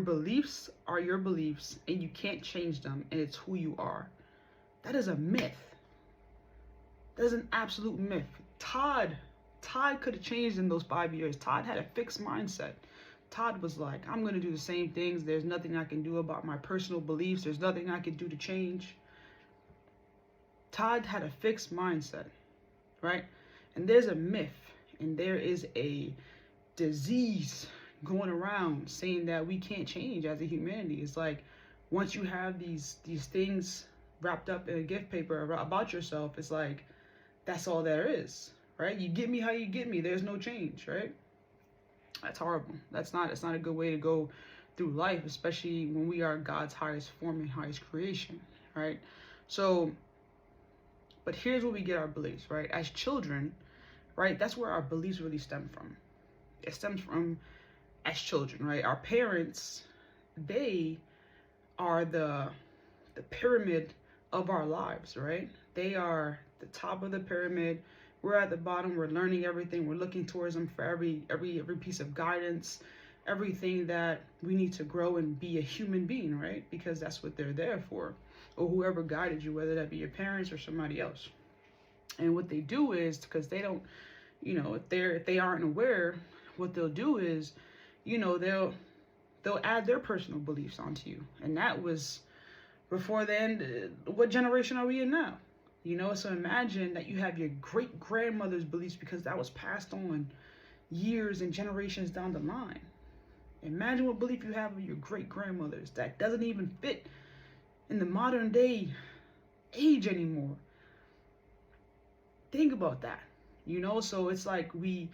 beliefs are your beliefs and you can't change them and it's who you are. That is a myth. That is an absolute myth. Todd could have changed in those 5 years. Todd had a fixed mindset. Todd was like, I'm going to do the same things. There's nothing I can do about my personal beliefs. There's nothing I can do to change. Todd had a fixed mindset, right? And there's a myth and there is a disease going around saying that we can't change as a humanity. It's like once you have these things wrapped up in a gift paper about yourself, it's like that's all there is, right? You get me how you get me. There's no change, right? That's horrible. It's not a good way to go through life, especially when we are God's highest form and highest creation, right? So, but here's where we get our beliefs, right? As children, right? That's where our beliefs really stem from. It stems from as children, right? Our parents, they are the pyramid of our lives, right? They are the top of the pyramid. We're at the bottom. We're learning everything. We're looking towards them for every piece of guidance, everything that we need to grow and be a human being, right? Because that's what they're there for, or whoever guided you, whether that be your parents or somebody else. And what they do is, because they don't, if they aren't aware, what they'll do is, they'll add their personal beliefs onto you. And that was before then. What generation are we in now? So imagine that you have your great grandmother's beliefs because that was passed on years and generations down the line. Imagine what belief you have of your great grandmother's that doesn't even fit in the modern day age anymore. Think about that. So it's like we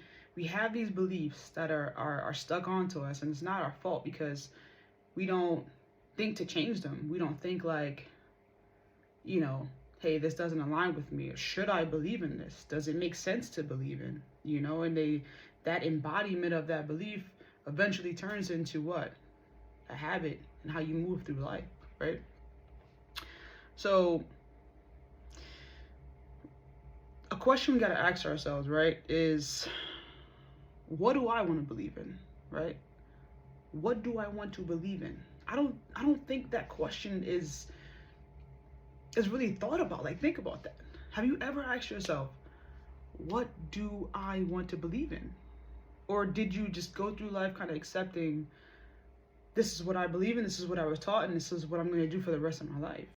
have these beliefs that are stuck onto us, and it's not our fault because we don't think to change them. We don't think like, hey, this doesn't align with me. Or should I believe in this? Does it make sense to believe in? And that embodiment of that belief eventually turns into what? A habit and how you move through life, right? So a question we got to ask ourselves, right, is what do I want to believe in, right? What do I want to believe in? I don't think that question is really thought about. Like, think about that. Have you ever asked yourself, what do I want to believe in? Or did you just go through life kind of accepting, this is what I believe in, this is what I was taught, and this is what I'm going to do for the rest of my life?